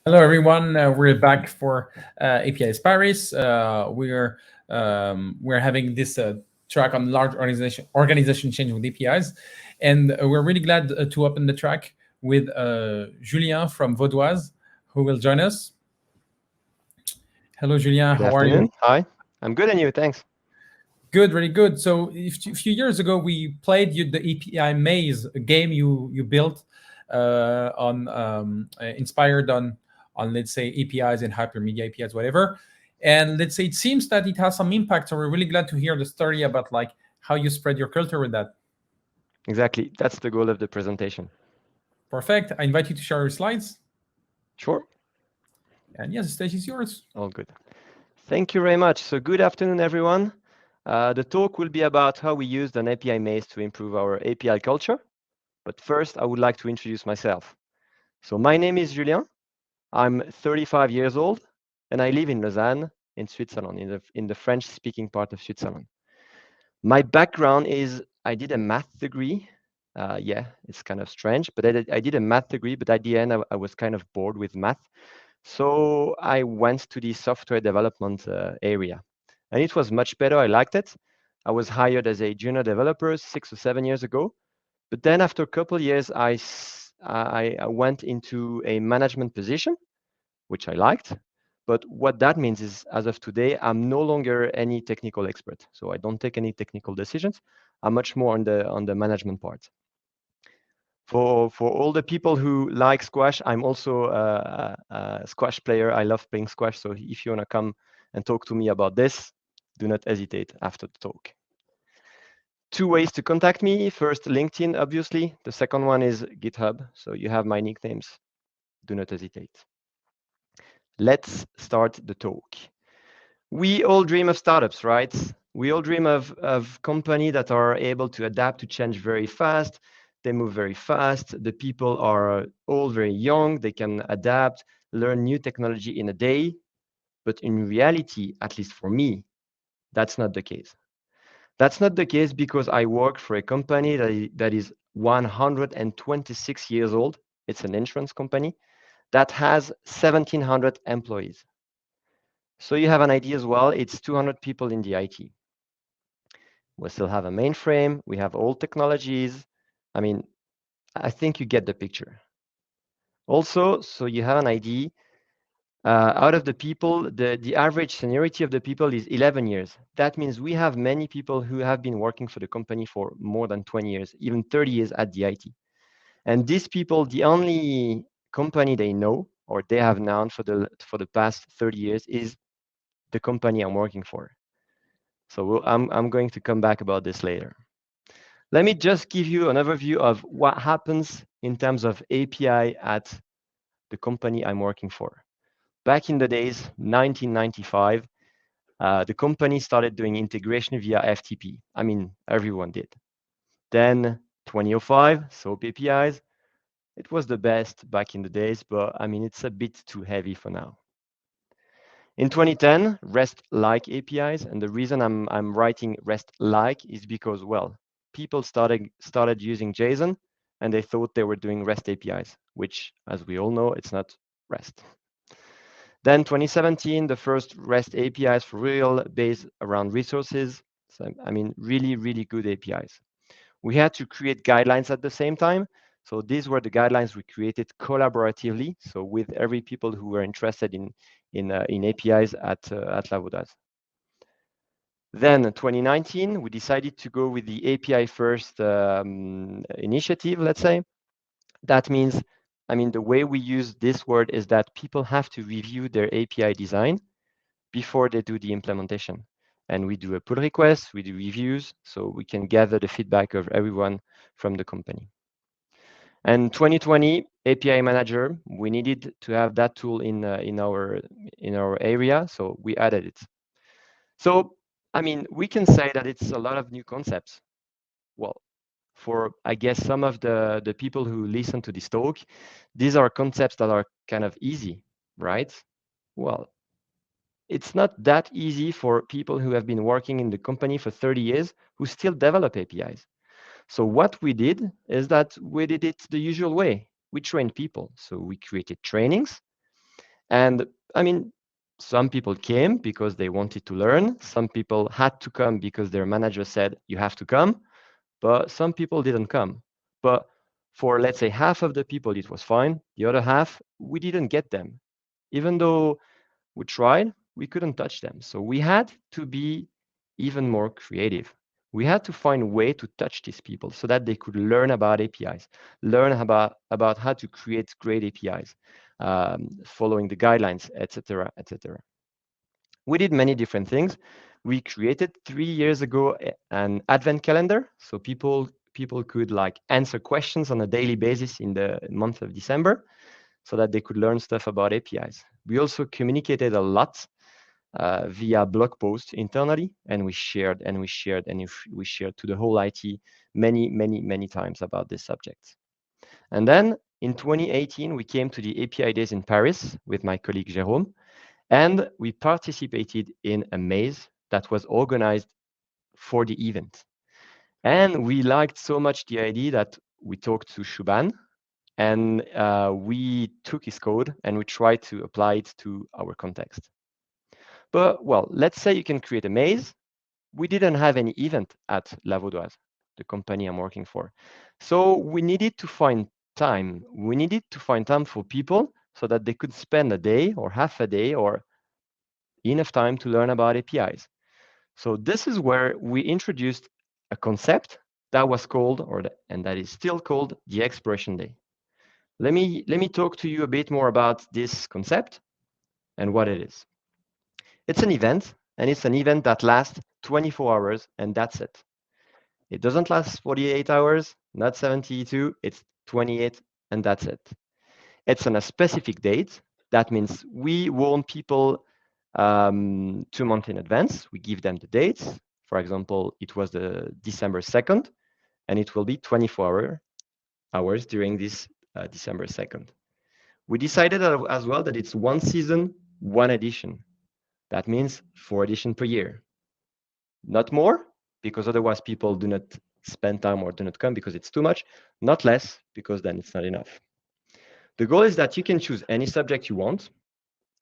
Hello, everyone. We're back for APIs Paris. We're having this track on large organization change with APIs, and we're really glad to open the track with Julien from Vaudoise, who will join us. Hello, Julien. Good How are you? afternoon. Hi. I'm good, and you? Thanks. Good, really good. So a few years ago, we played you the API Maze, a game you built on inspired on let's say APIs and hypermedia APIs, whatever. And let's say it seems that it has some impact. So we're really glad to hear the story about like how you spread your culture with that. Exactly. That's the goal of the presentation. Perfect. I invite you to share your slides. Sure. And yes, the stage is yours. All good. Thank you very much. So good afternoon, everyone. The talk will be about how we used an API maze to improve our API culture. But first, I would like to introduce myself. So my name is Julien. I'm 35 years old, and I live in Lausanne, in Switzerland, in the French-speaking part of Switzerland. My background is I did a math degree. Yeah, it's kind of strange, but I did a math degree, but at the end, I was kind of bored with math. So I went to the software development area, and it was much better. I liked it. I was hired as a junior developer 6 or 7 years ago, but then after a couple of years, I went into a management position, which I liked. But what that means is, as of today, I'm no longer any technical expert. So I don't take any technical decisions. I'm much more on the management part. For all the people who like squash, I'm also a squash player. I love playing squash. So if you want to come and talk to me about this, do not hesitate after the talk. Two ways to contact me. First, LinkedIn, obviously. The second one is GitHub. So you have my nicknames. Do not hesitate. Let's start the talk. We all dream of startups, right? We all dream of companies that are able to adapt to change very fast. They move very fast. The people are all very young. They can adapt, learn new technology in a day. But in reality, at least for me, that's not the case. That's not the case because I work for a company that is 126 years old. It's an insurance company that has 1,700 employees. So you have an idea as well. It's 200 people in the IT. We still have a mainframe. We have old technologies. I mean, I think you get the picture. Also, so you have an idea. Out of the people, the average seniority of the people is 11 years. That means we have many people who have been working for the company for more than 20 years, even 30 years at the IT. And these people, the only company they know or they have known for the past 30 years is the company I'm working for. So I'm going to come back about this later. Let me just give you an overview of what happens in terms of API at the company I'm working for. Back in the days, 1995, the company started doing integration via FTP. I mean, everyone did. Then 2005, SOAP APIs. It was the best back in the days, but I mean, it's a bit too heavy for now. In 2010, REST-like APIs, and the reason I'm writing REST-like is because, well, people started using JSON, and they thought they were doing REST APIs, which, as we all know, it's not REST. Then 2017, the first REST APIs for real, based around resources. So, I mean, really, really good APIs. We had to create guidelines at the same time. So these were the guidelines we created collaboratively. So with every people who were interested in APIs at La Vaudoise. Then 2019, we decided to go with the API first initiative, let's say. That means, I mean, the way we use this word is that people have to review their API design before they do the implementation. And we do a pull request, we do reviews, so we can gather the feedback of everyone from the company. And 2020 API Manager, we needed to have that tool in our area, so we added it. So, I mean, we can say that it's a lot of new concepts. Well, for I guess some of the people who listen to this talk, these are concepts that are kind of easy, right? Well, it's not that easy for people who have been working in the company for 30 years who still develop APIs. So what we did is that we did it the usual way. We trained people. So we created trainings. And I mean, some people came because they wanted to learn. Some people had to come because their manager said, you have to come. But some people didn't come. But for, let's say, half of the people, it was fine. The other half, we didn't get them. Even though we tried, we couldn't touch them. So we had to be even more creative. We had to find a way to touch these people so that they could learn about APIs, learn about how to create great APIs, following the guidelines, etc., etc. We did many different things. We created 3 years ago an advent calendar, so people could like answer questions on a daily basis in the month of December, so that they could learn stuff about APIs. We also communicated a lot via blog posts internally, and we shared and we shared and we shared to the whole IT many times about this subject. And then in 2018, we came to the API Days in Paris with my colleague Jérôme, and we participated in a maze that was organized for the event. And we liked so much the idea that we talked to Shuban, and we took his code and we tried to apply it to our context. But well, let's say you can create a maze. We didn't have any event at La Vaudoise, the company I'm working for. So we needed to find time. We needed to find time for people so that they could spend a day or half a day or enough time to learn about APIs. So this is where we introduced a concept that was called, and that is still called, the expiration day. Let me talk to you a bit more about this concept and what it is. It's an event, and it's an event that lasts 24 hours, and that's it. It doesn't last 48 hours, not 72, it's 28, and that's it. It's on a specific date. That means we warn people 2 months in advance. We give them the dates. For example, it was the December 2nd, and it will be 24 hours during this December 2nd. We decided as well that it's one season, one edition. That means 4 editions per year. Not more, because otherwise people do not spend time or do not come because it's too much. Not less, because then it's not enough. The goal is that you can choose any subject you want.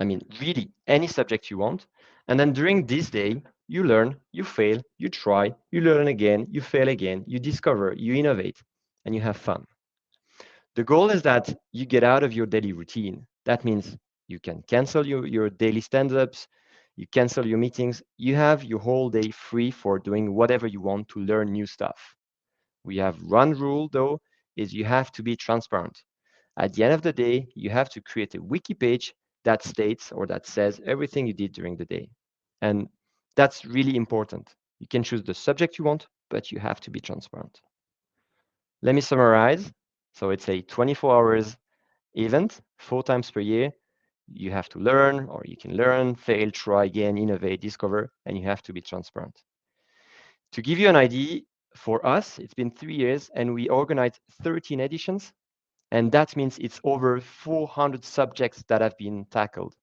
I mean, really any subject you want. And then during this day, you learn, you fail, you try, you learn again, you fail again, you discover, you innovate, and you have fun. The goal is that you get out of your daily routine. That means you can cancel your daily stand-ups, you cancel your meetings, you have your whole day free for doing whatever you want to learn new stuff. We have one rule though, is you have to be transparent. At the end of the day, you have to create a wiki page that states or that says everything you did during the day. And that's really important. You can choose the subject you want, but you have to be transparent. Let me summarize. So it's a 24 hours event, 4 times per year. You have to learn, or you can learn, fail, try again, innovate, discover, and you have to be transparent. To give you an idea, for us, it's been 3 years and we organized 13 editions. And that means it's over 400 subjects that have been tackled.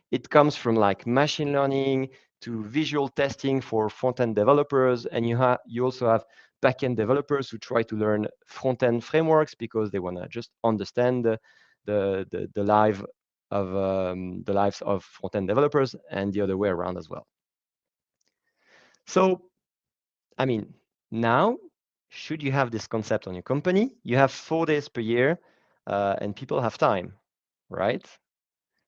It comes from like machine learning to visual testing for front-end developers, and you also have back-end developers who try to learn front-end frameworks because they want to just understand the lives of front-end developers, and the other way around as well. So, I mean, now, should you have this concept on your company, you have 4 days per year, and people have time, right?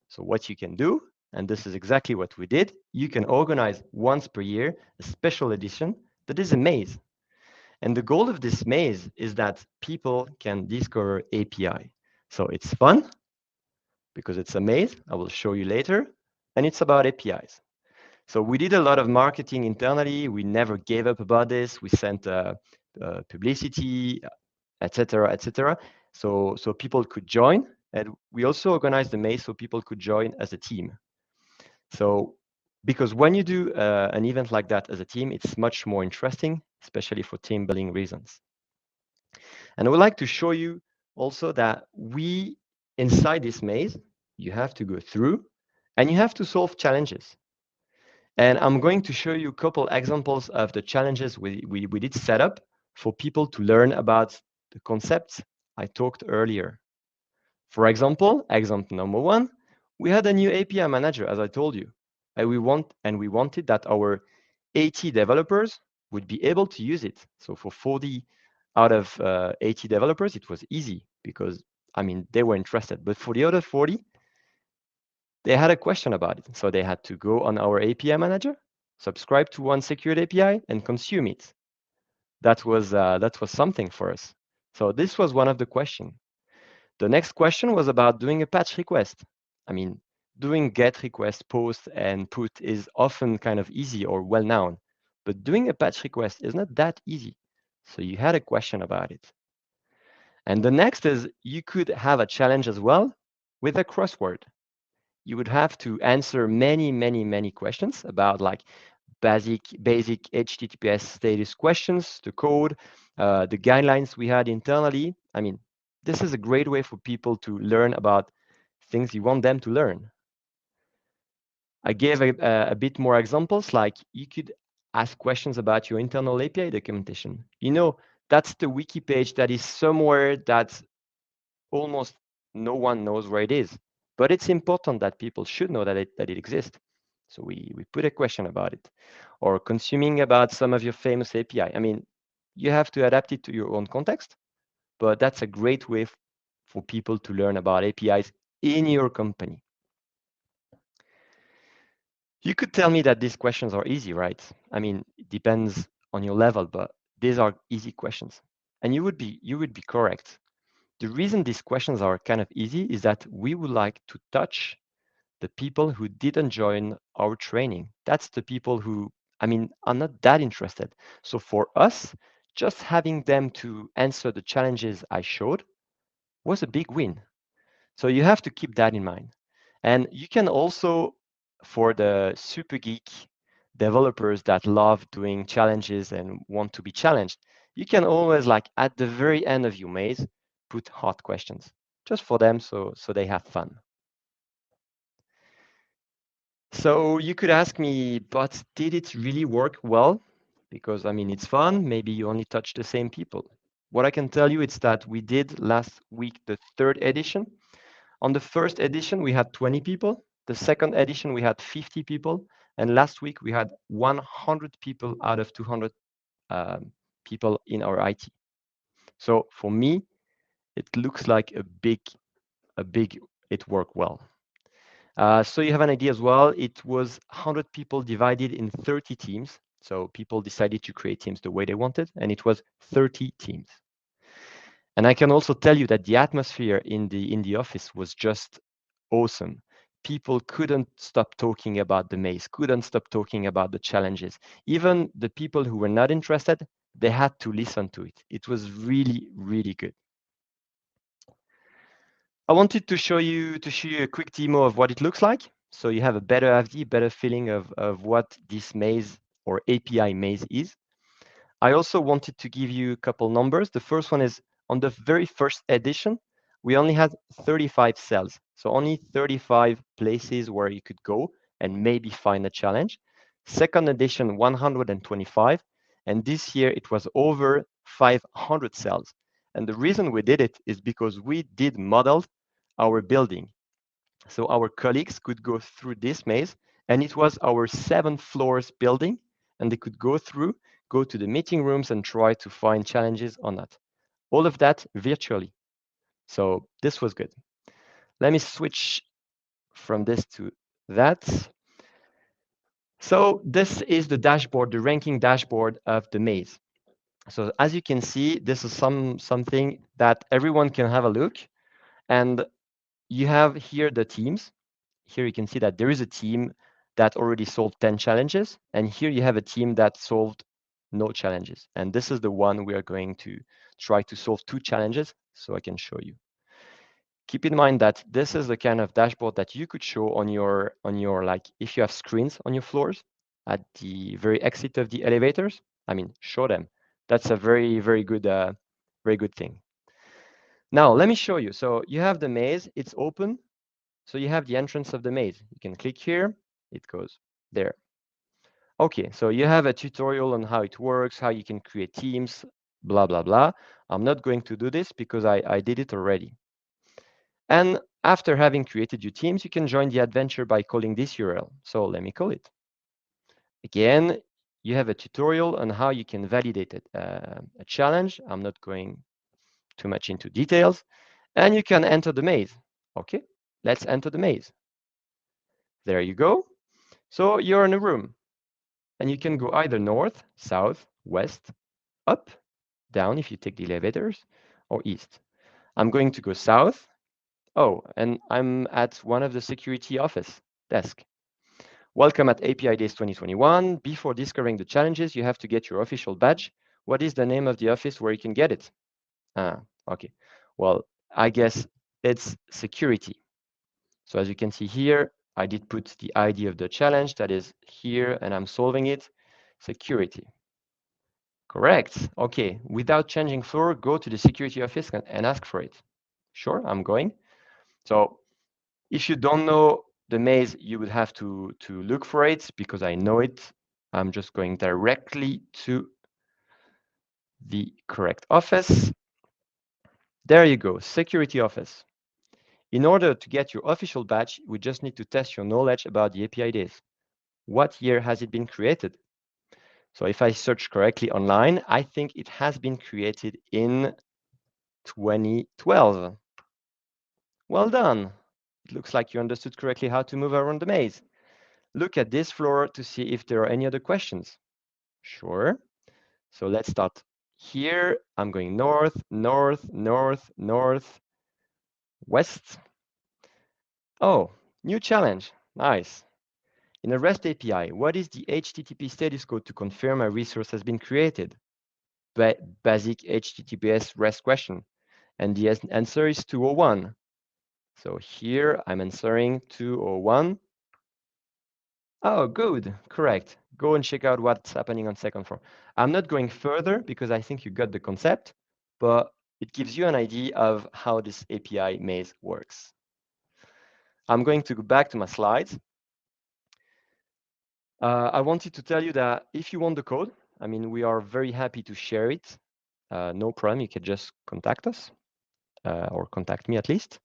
So what you can do, and this is exactly what we did, you can organize once per year a special edition that is a maze. And the goal of this maze is that people can discover API. So it's fun because it's a maze. I will show you later. And it's about APIs. So we did a lot of marketing internally. We never gave up about this. We sent publicity, etc., etc. So people could join. And we also organized the maze so people could join as a team. So because when you do an event like that as a team, it's much more interesting, especially for team building reasons. And I would like to show you also that inside this maze, you have to go through and you have to solve challenges. And I'm going to show you a couple examples of the challenges we did set up for people to learn about the concepts I talked earlier. For example, example number 1, We had a new API manager, as I told you, and we wanted that our 80 developers would be able to use it. So for 40 out of 80 developers, it was easy because they were interested. But for the other 40, they had a question about it. So they had to go on our API manager, subscribe to one secured API, and consume it. That was something for us. So this was one of the questions. The next question was about doing a patch request. Doing get request, post, and put is often kind of easy or well known, but doing a patch request is not that easy. So you had a question about it. And the next is you could have a challenge as well with a crossword. You would have to answer many questions about like basic HTTPS status questions, the code, the guidelines we had internally. This is a great way for people to learn about things you want them to learn. I gave a bit more examples, like you could ask questions about your internal API documentation. That's the wiki page that is somewhere that almost no one knows where it is, but it's important that people should know that it exists. So we put a question about it, or consuming about some of your famous API. You have to adapt it to your own context, but that's a great way for people to learn about APIs in your company. You could tell me that these questions are easy, right? It depends on your level, but these are easy questions, and you would be correct. The reason these questions are kind of easy is that we would like to touch the people who didn't join our training. That's the people who, are not that interested. So for us, just having them to answer the challenges I showed was a big win. So you have to keep that in mind. And you can also, for the super geek developers that love doing challenges and want to be challenged, you can always, like at the very end of your maze, put hard questions just for them so they have fun. So you could ask me, but did it really work well? Because it's fun. Maybe you only touch the same people. What I can tell you is that we did last week the 3rd edition. On the 1st edition, we had 20 people. The 2nd edition, we had 50 people. And last week, we had 100 people out of 200 people in our IT. So for me, it looks like it worked well. So you have an idea as well. It was 100 people divided in 30 teams. So people decided to create teams the way they wanted, and it was 30 teams. And I can also tell you that the atmosphere in the office was just awesome. People couldn't stop talking about the maze, couldn't stop talking about the challenges. Even the people who were not interested, they had to listen to it. It was really, really good. I wanted to show you a quick demo of what it looks like, so you have a better feeling of what this maze or API maze is. I also wanted to give you a couple numbers. The first one is on the very first edition, we only had 35 cells, so only 35 places where you could go and maybe find a challenge. Second edition, 125, and this year it was over 500 cells. And the reason we did it is because we did model our building. So our colleagues could go through this maze, and it was our 7 floors building, and they could go to the meeting rooms and try to find challenges on that. All of that virtually. So this was good. Let me switch from this to that. So this is the dashboard, the ranking dashboard of the maze. So as you can see, this is something that everyone can have a look. And you have here the teams. Here you can see that there is a team that already solved 10 challenges. And here you have a team that solved no challenges. And this is the one we are going to try to solve 2 challenges, so I can show you. Keep in mind that this is the kind of dashboard that you could show on your like if you have screens on your floors at the very exit of the elevators. Show them. That's a very good thing. Now let me show you. So you have the maze. It's open. So you have the entrance of the maze. You can click here. It goes there. Okay, so you have a tutorial on how it works, how you can create teams, blah, blah, blah. I'm not going to do this because I did it already. And after having created your teams, you can join the adventure by calling this URL. So let me call it. Again, you have a tutorial on how you can validate a challenge. I'm not going too much into details. And you can enter the maze. Okay, let's enter the maze. There you go. So you're in a room. And you can go either north, south, west, up, down if you take the elevators, or east. I'm going to go south. Oh, and I'm at one of the security office desk. Welcome at API Days 2021. Before discovering the challenges, you have to get your official badge. What is the name of the office where you can get it? Okay. Well, I guess it's security. So as you can see here, I did put the ID of the challenge that is here, and I'm solving it. Security. Correct. Okay. Without changing floor, go to the security office and ask for it. Sure, I'm going. So if you don't know the maze, you would have to look for it because I know it. I'm just going directly to the correct office. There you go, security office. In order to get your official badge, we just need to test your knowledge about the API Days. What year has it been created? So if I search correctly online, I think it has been created in 2012. Well done. It looks like you understood correctly how to move around the maze. Look at this floor to see if there are any other questions. Sure. So let's start here. I'm going north, north, north, north, west. Oh, new challenge. Nice. In a REST API, what is the HTTP status code to confirm a resource has been created? Basic HTTPS REST question. And the answer is 201. So here I'm answering 201. Oh, good, correct. Go and check out what's happening on second floor. I'm not going further because I think you got the concept, but it gives you an idea of how this API maze works. I'm going to go back to my slides. I wanted to tell you that if you want the code, I mean, we are very happy to share it. No problem, you can just contact us or contact me at least.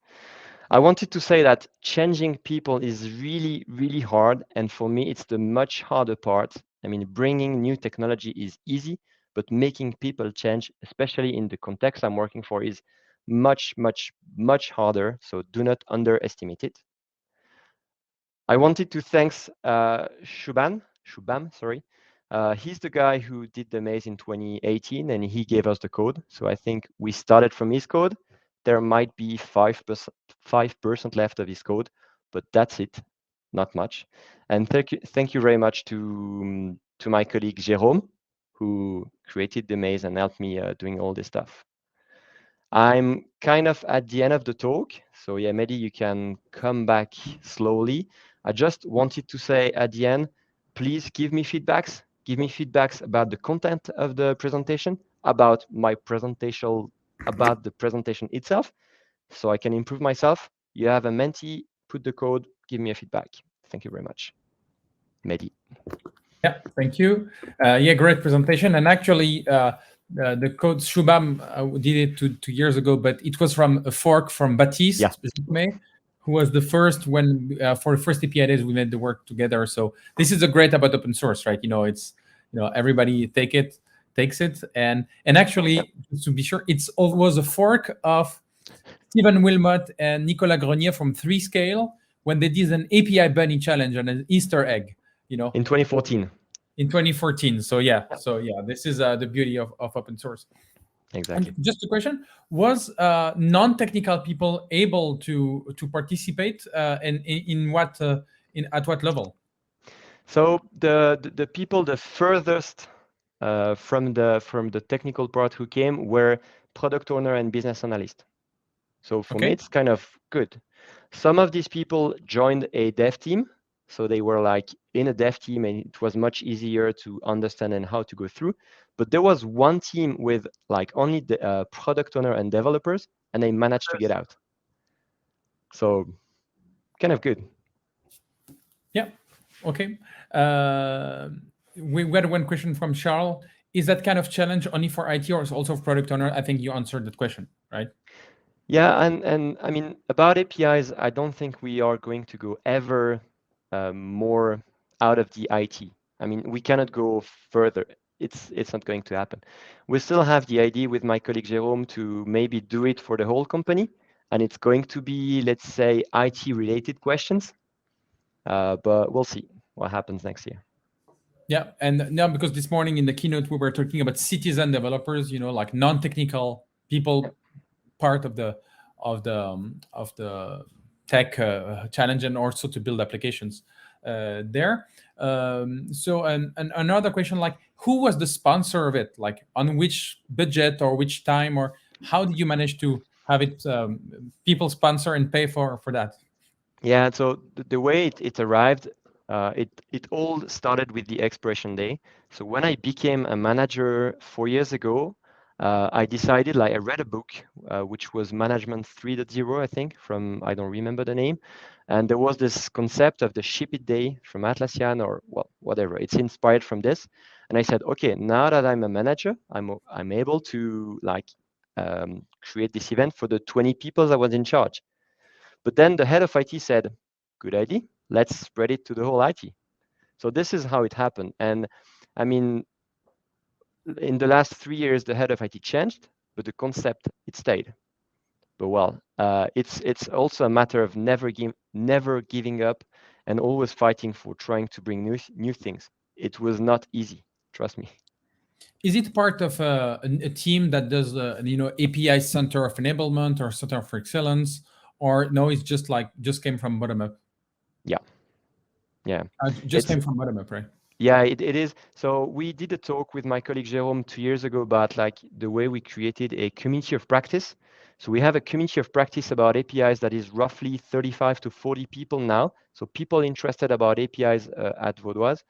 I wanted to say that changing people is really, really hard. And for me, it's the much harder part. I mean, bringing new technology is easy, but making people change, especially in the context I'm working for, is much, much, much harder. So do not underestimate it. I wanted to thank Shubham, sorry. He's the guy who did the maze in 2018, and he gave us the code. So I think we started from his code. There might be 5% left of his code, but that's it, not much. And thank you very much to my colleague Jérôme, who created the maze and helped me doing all this stuff. I'm kind of at the end of the talk. So yeah, Mehdi, you can come back slowly. I just wanted to say at the end, please give me feedbacks. Give me feedbacks about the content of the presentation, about my presentation, about the presentation itself, so I can improve myself. You have a Menti, put the code, give me a feedback. Thank you very much. Mehdi. Yeah, thank you. Yeah, great presentation. And actually, the code Shubham did it 2 years ago, but it was from a fork from Baptiste, who was the first when for the first API days we made the work together. So this is a great about open source, right? It's everybody takes it, and actually to be sure, it's was a fork of Stephen Wilmot and Nicolas Grenier from 3Scale when they did an API bunny challenge on an Easter egg. In 2014. In 2014. So yeah, this is the beauty of open source. Exactly. And just a question: was non-technical people able to participate, and in what at what level? So the people the furthest from the technical part who came were product owner and business analyst. So for me, it's kind of good. Some of these people joined a dev team. So they were like in a dev team, and it was much easier to understand and how to go through. But there was one team with like only the product owner and developers, and they managed to get out. So kind of good. Yeah. Okay. We had one question from Charles. Is that kind of challenge only for IT or is also for product owner? I think you answered that question, right? Yeah, and I mean about APIs, I don't think we are going to go ever more out of the IT. I mean, we cannot go further. It's not going to happen. We still have the idea with my colleague Jerome to maybe do it for the whole company, and it's going to be, let's say, IT related questions. But we'll see what happens next year. Yeah, and now because this morning in the keynote we were talking about citizen developers, like non-technical Yeah. people, part of the tech challenge, and also to build applications there. So, and another question, like, who was the sponsor of it? Like, on which budget or which time, or how did you manage to have it people sponsor and pay for that? Yeah, so the way it arrived, it all started with the expiration day. So when I became a manager 4 years ago, I decided, like, I read a book, which was Management 3.0, I think, from, I don't remember the name. And there was this concept of the ship it day from Atlassian, or well, whatever. It's inspired from this. And I said, okay, now that I'm a manager, I'm able to, like, create this event for the 20 people I was in charge. But then the head of IT said, good idea, let's spread it to the whole IT. So this is how it happened. And I mean, in the last 3 years, the head of IT changed, but the concept, it stayed. But well, it's also a matter of never giving up and always fighting for trying to bring new things. It was not easy, trust me. Is it part of a team that does API center of enablement or center of excellence, or no? It's just came from bottom up. Yeah, yeah. Just It's came from bottom up, right? Yeah, it is. So we did a talk with my colleague Jerome 2 years ago about, like, the way we created a community of practice. So we have a community of practice about APIs that is roughly 35 to 40 people now. So people interested about APIs at Vaudoise.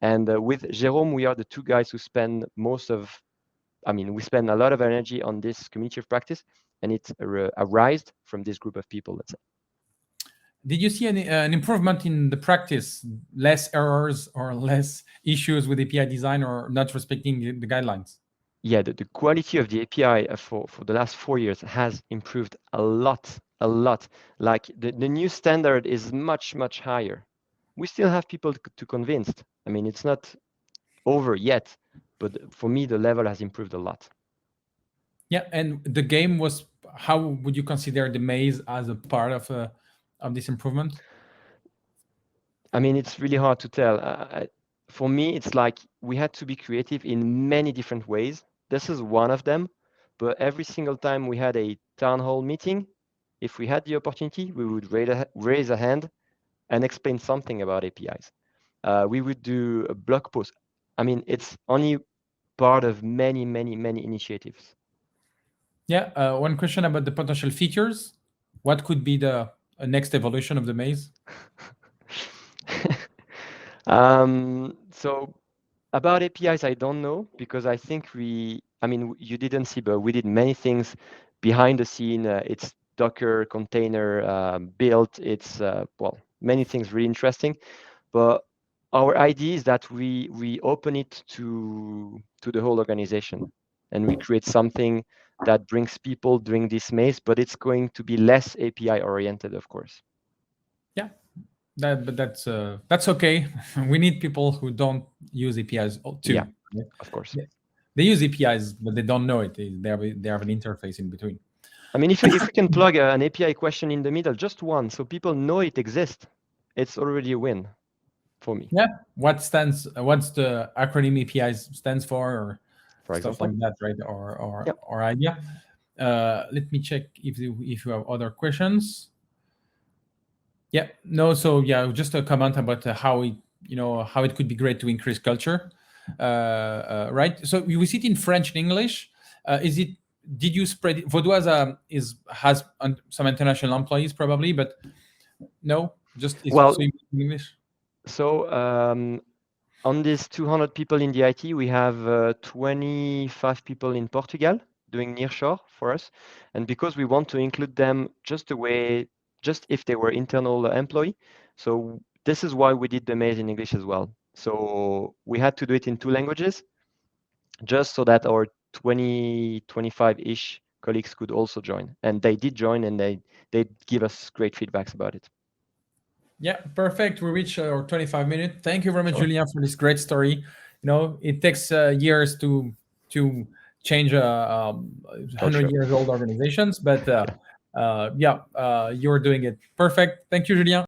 And with Jerome, we are the two guys who spend we spend a lot of energy on this community of practice, and it arised from this group of people, let's say. Did you see an improvement in the practice? Less errors or less issues with API design or not respecting the guidelines? Yeah, the quality of the API for the last 4 years has improved a lot, a lot. Like the new standard is much, much higher. We still have people to convince. I mean, it's not over yet, but for me, the level has improved a lot. Yeah, and the game was. How would you consider the maze as a part of this improvement? I mean, it's really hard to tell. For me, it's like we had to be creative in many different ways. This is one of them, but every single time we had a town hall meeting, if we had the opportunity, we would raise a hand and explain something about APIs. We would do a blog post. I mean, it's only part of many, many, many initiatives. Yeah, one question about the potential features. What could be the next evolution of the maze? So about APIs, I don't know, because I think you didn't see, but we did many things behind the scene. It's Docker container built. It's many things really interesting. But our idea is that we open it to the whole organization, and we create something that brings people during this maze, but it's going to be less API oriented, of course. Yeah, that's okay. We need people who don't use APIs Yeah, too. Right? of course. They use APIs, but they don't know it. They have an interface in between. I mean, if we can plug an API question in the middle, just one, so people know it exists, it's already a win for me, Yeah, what's the acronym APIs stands for, or for stuff like example. that, right? Or Yeah. or idea. Let me check if you have other questions. Yeah, no. So yeah, just a comment about how it could be great to increase culture, right? So we see it in French and English. Is it? Did you spread it? Vaudoise has some international employees probably, but no, just is Well, so in English. so on these 200 people in the IT, we have 25 people in Portugal doing nearshore for us. And because we want to include them just if they were internal employee. So this is why we did the maze in English as well. So we had to do it in two languages, just so that our 25-ish colleagues could also join. And they did join, and they give us great feedbacks about it. Yeah, perfect. We reached our 25 minutes. Thank you very much, Sure. Julien, for this great story. It takes years to change 100 years old organizations, but yeah, you're doing it perfect. Thank you, Julien.